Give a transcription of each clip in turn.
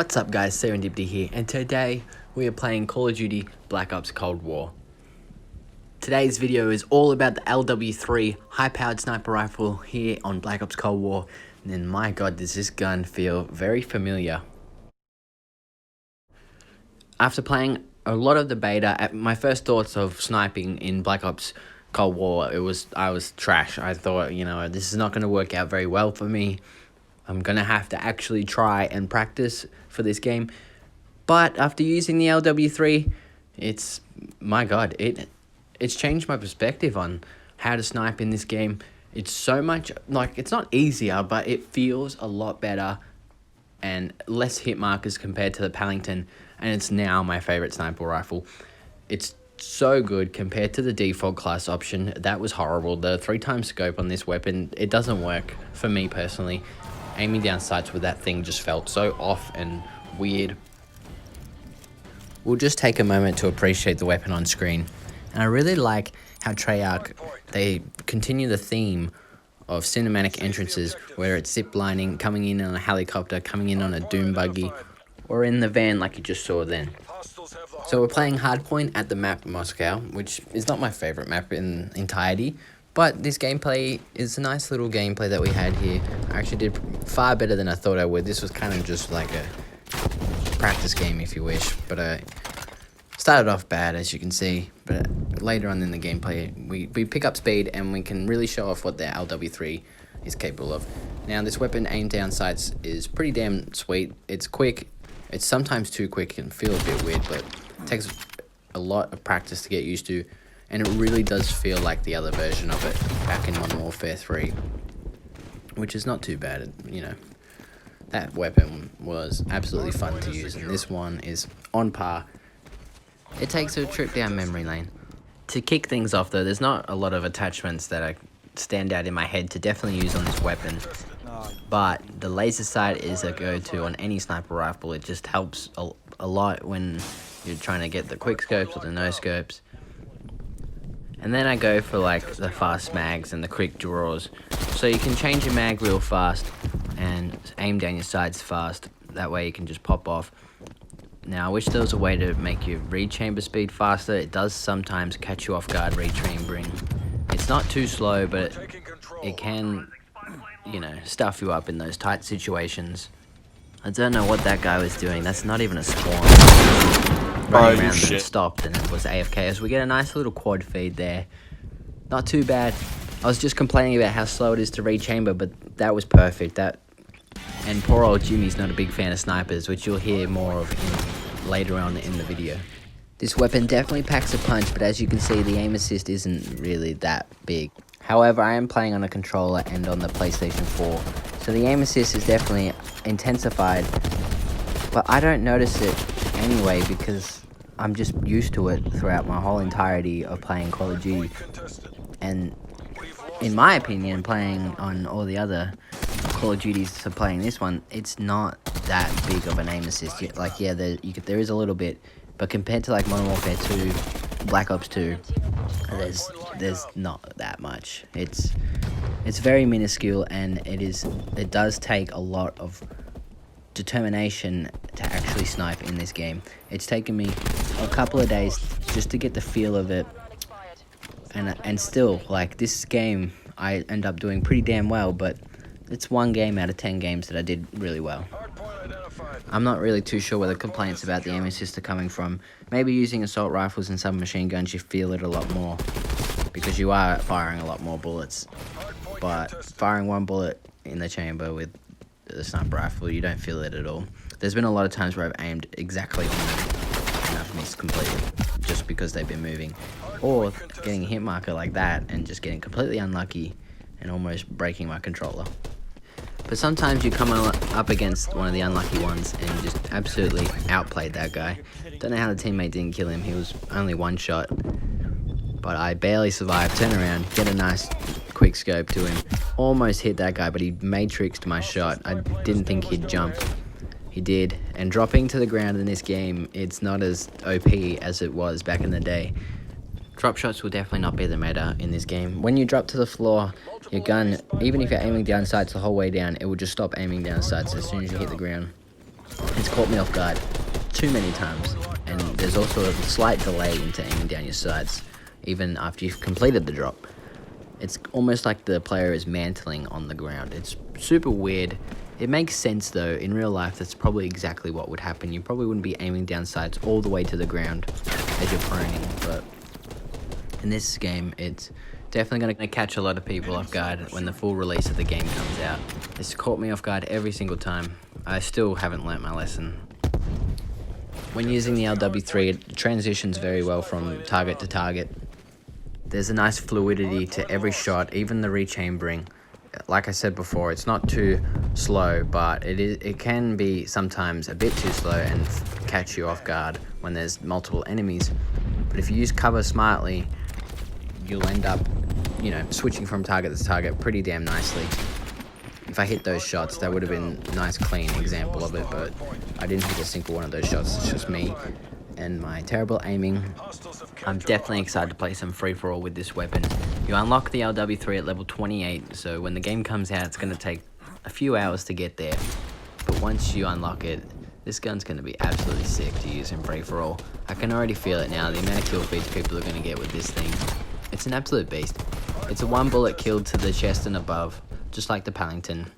What's up guys, Serendipity here, and today we are playing Call of Duty Black Ops Cold War. Today's video is all about the LW3 high-powered sniper rifle here on Black Ops Cold War, and my god, does this gun feel very familiar. After playing a lot of the beta, my first thoughts of sniping in Black Ops Cold War, I was trash. I thought, this is not going to work out very well for me. I'm going to have to actually try and practice for this game. But after using the LW3, it's changed my perspective on how to snipe in this game. It's so much, it's not easier, but it feels a lot better and less hit markers compared to the Pellington. And it's now my favorite sniper rifle. It's so good compared to the default class option. That was horrible. The 3x scope on this weapon, it doesn't work for me personally. Aiming down sights with that thing just felt so off and weird. We'll just take a moment to appreciate the weapon on screen. And I really like how Treyarch, they continue the theme of cinematic entrances, where it's ziplining, coming in on a helicopter, coming in on a doom buggy, or in the van like you just saw then. So we're playing Hardpoint at the map Moscow, which is not my favorite map in entirety. But this gameplay is a nice little gameplay that we had here. I actually did far better than I thought I would. This was kind of just like a practice game, if you wish. But I started off bad, as you can see. But later on in the gameplay, we pick up speed and we can really show off what the LW3 is capable of. Now, this weapon aim down sights is pretty damn sweet. It's quick. It's sometimes too quick and feel a bit weird, but it takes a lot of practice to get used to. And it really does feel like the other version of it back in Modern Warfare 3, which is not too bad. That weapon was absolutely fun to use, and this one is on par. It takes a trip down memory lane. To kick things off though, there's not a lot of attachments that stand out in my head to definitely use on this weapon, but the laser sight is a go-to on any sniper rifle. It just helps a lot when you're trying to get the quick scopes or the no scopes. And then I go for the fast mags and the quick draws. So you can change your mag real fast and aim down your sights fast. That way you can just pop off. Now I wish there was a way to make your read chamber speed faster. It does sometimes catch you off guard rechambering. It's not too slow, but it can, stuff you up in those tight situations. I don't know what that guy was doing. That's not even a spawn. Running around and stopped, and it was AFK, as we get a nice little quad feed there. Not too bad. I was just complaining about how slow it is to rechamber, but that was perfect. And poor old Jimmy's not a big fan of snipers, which you'll hear more of later on in the video. This weapon definitely packs a punch, but as you can see, the aim assist isn't really that big. However, I am playing on a controller and on the PlayStation 4, so the aim assist is definitely intensified, but I don't notice it anyway because I'm just used to it throughout my whole entirety of playing Call of Duty. And in my opinion, playing on all the other Call of Duties to playing this one, it's not that big of an aim assist. Yeah, there is a little bit, but compared to Modern Warfare 2, Black Ops 2, there's not that much. It's very minuscule, and it does take a lot of determination to actually snipe in this game. It's taken me a couple of days just to get the feel of it, and still, this game I end up doing pretty damn well, but it's one game out of 10 games that I did really well. I'm not really too sure where the complaints about the aim assist are coming from. Maybe using assault rifles and submachine guns you feel it a lot more, because you are firing a lot more bullets, but firing one bullet in the chamber with the sniper rifle, you don't feel it at all. There's been a lot of times where I've aimed exactly on them and I've missed completely just because they've been moving, or getting a hit marker like that and just getting completely unlucky and almost breaking my controller. But sometimes you come up against one of the unlucky ones and just absolutely outplayed that guy. Don't know how the teammate didn't kill him. He was only one shot, but I barely survived. Turn around, get a nice quick scope to him, almost hit that guy, but he matrixed my shot. I didn't think he'd jump. He did, and dropping to the ground in this game, it's not as OP as it was back in the day. Drop shots will definitely not be the meta in this game. When you drop to the floor, your gun, even if you're aiming down sights the whole way down, it will just stop aiming down sights as soon as you hit the ground. It's caught me off guard too many times, and there's also a slight delay into aiming down your sights, even after you've completed the drop. It's almost like the player is mantling on the ground. It's super weird. It makes sense though. In real life, that's probably exactly what would happen. You probably wouldn't be aiming down sights all the way to the ground as you're proning, but in this game, it's definitely going to catch a lot of people off guard when the full release of the game comes out. It's caught me off guard every single time. I still haven't learnt my lesson. When using the LW3, it transitions very well from target to target. There's a nice fluidity to every shot, even the rechambering. Like I said before, it's not too slow, but it can be sometimes a bit too slow and catch you off guard when there's multiple enemies. But if you use cover smartly, you'll end up, switching from target to target pretty damn nicely. If I hit those shots, that would have been a nice clean example of it, but I didn't hit a single one of those shots. It's just me and my terrible aiming. I'm definitely excited to play some free-for-all with this weapon. You unlock the LW3 at level 28, so when the game comes out, it's going to take a few hours to get there. But once you unlock it, this gun's going to be absolutely sick to use in free-for-all. I can already feel it now, the amount of kill feeds people are going to get with this thing. It's an absolute beast. It's a one bullet kill to the chest and above, just like the Paddington.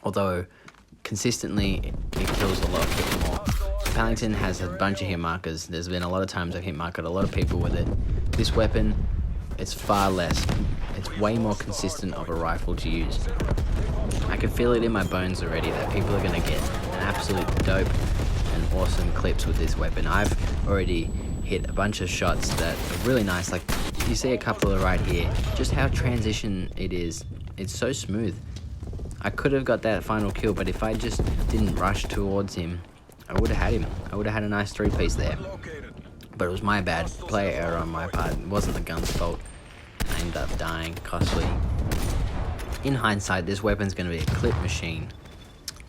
Although, consistently, it kills a lot more. The Paddington has a bunch of hit markers. There's been a lot of times I've hit marked a lot of people with it. This weapon, it's far less. It's way more consistent of a rifle to use. I can feel it in my bones already that people are going to get an absolute dope and awesome clips with this weapon. I've already hit a bunch of shots that are really nice. Like, you see a couple right here. Just how transition it is. It's so smooth. I could have got that final kill, but if I just didn't rush towards him, I would have had him. I would have had a nice 3-piece there. But it was my bad. Player error on my part. It wasn't the gun's fault. I ended up dying costly. In hindsight, this weapon's going to be a clip machine.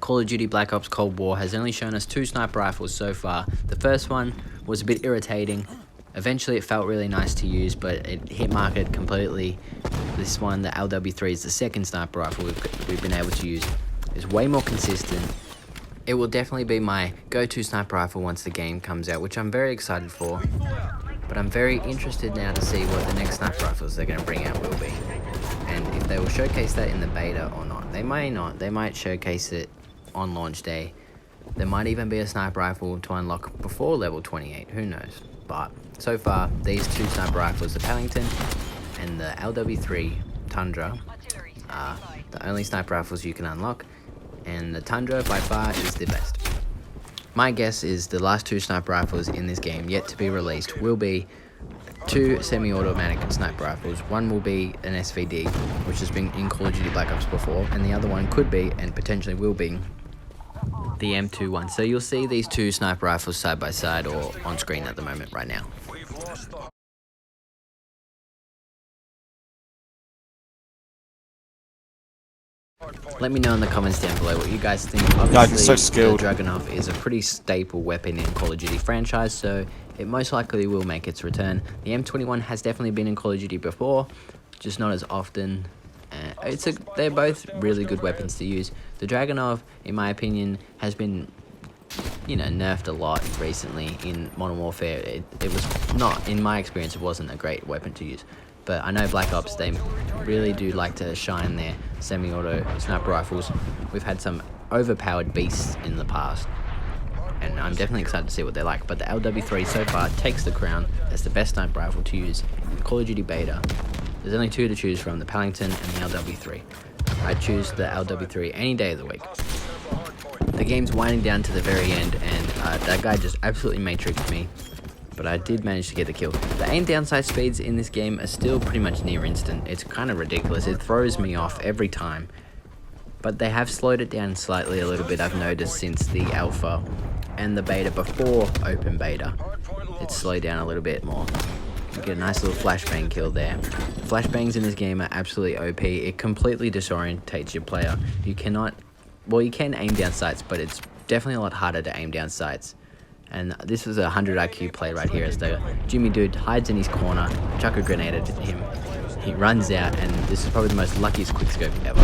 Call of Duty Black Ops Cold War has only shown us 2 sniper rifles so far. The first one was a bit irritating. Eventually it felt really nice to use, but it hit market completely. This one, the LW3, is the second sniper rifle we've been able to use. It's way more consistent. It will definitely be my go-to sniper rifle once the game comes out, which I'm very excited for. But I'm very interested now to see what the next sniper rifles they're going to bring out will be. And if they will showcase that in the beta or not. They may not. They might showcase it on launch day. There might even be a sniper rifle to unlock before level 28. Who knows? But so far, these 2 sniper rifles, the Paddington and the LW3 Tundra, are the only sniper rifles you can unlock. And the Tundra by far is the best. My guess is the last 2 sniper rifles in this game yet to be released will be 2 semi-automatic sniper rifles. One will be an SVD, which has been in Call of Duty Black Ops before, and the other one could be, and potentially will be, the M21. So you'll see these 2 sniper rifles side by side or on screen at the moment right now. Let me know in the comments down below what you guys think. Obviously, the Dragunov is a pretty staple weapon in Call of Duty franchise, so it most likely will make its return. The M21 has definitely been in Call of Duty before, just not as often. They're both really good weapons to use. The Dragunov, in my opinion, has been, nerfed a lot recently in Modern Warfare. It was not, in my experience, it wasn't a great weapon to use. But I know Black Ops, they really do like to shine their semi-auto sniper rifles. We've had some overpowered beasts in the past, and I'm definitely excited to see what they're like. But the LW3 so far takes the crown as the best sniper rifle to use in Call of Duty Beta. There's only 2 to choose from, the Paddington and the LW3. I'd choose the LW3 any day of the week. The game's winding down to the very end, and that guy just absolutely matrixed me. But I did manage to get the kill. The aim down sight speeds in this game are still pretty much near instant. It's kind of ridiculous. It throws me off every time. But they have slowed it down slightly a little bit, I've noticed, since the alpha and the beta before open beta. It's slowed down a little bit more. You get a nice little flashbang kill there. Flashbangs in this game are absolutely OP. It completely disorientates your player. You can aim down sights, but it's definitely a lot harder to aim down sights. And this is a 100 IQ play right here as the Jimmy dude hides in his corner, chuck a grenade at him. He runs out, and this is probably the most luckiest quickscope ever.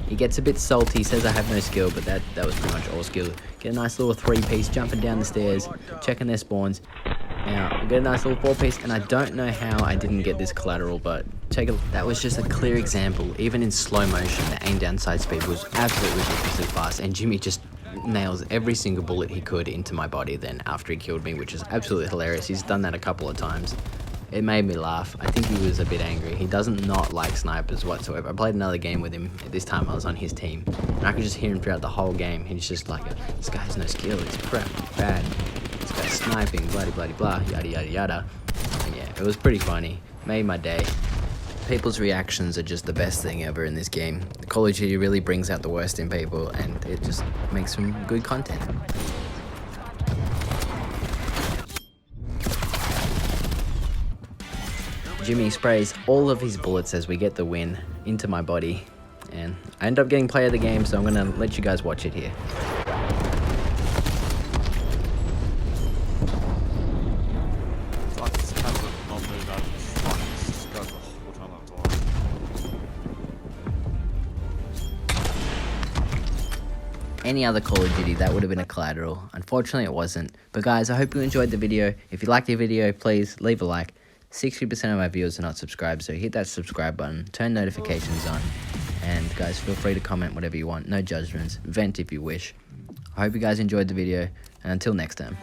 He gets a bit salty, says I have no skill, but that was pretty much all skill. Get a nice little 3-piece, jumping down the stairs, checking their spawns. Now, we get a nice little 4-piece, and I don't know how I didn't get this collateral, but that was just a clear example. Even in slow motion, the aim down side speed was absolutely ridiculously fast, and Jimmy just nails every single bullet he could into my body then after he killed me, which is absolutely hilarious. He's done that a couple of times. It made me laugh. I think he was a bit angry. He doesn't not like snipers whatsoever. I played another game with him. This time I was on his team. And I could just hear him throughout the whole game. He's just like, this guy has no skill. He's crap. He's bad. This guy's sniping. Bloody, bloody, blah. Yada, yada, yada. And yeah, it was pretty funny. Made my day. People's reactions are just the best thing ever in this game. Call of Duty really brings out the worst in people. And it just makes some good content. Jimmy sprays all of his bullets as we get the win into my body, and I end up getting player of the game, so I'm gonna let you guys watch it here. Any other Call of Duty, that would have been a collateral. Unfortunately, it wasn't. But guys, I hope you enjoyed the video. If you liked the video, please leave a like. 60% of my viewers are not subscribed, so hit that subscribe button, turn notifications on, and guys, feel free to comment whatever you want, no judgments, vent if you wish. I hope you guys enjoyed the video, and until next time.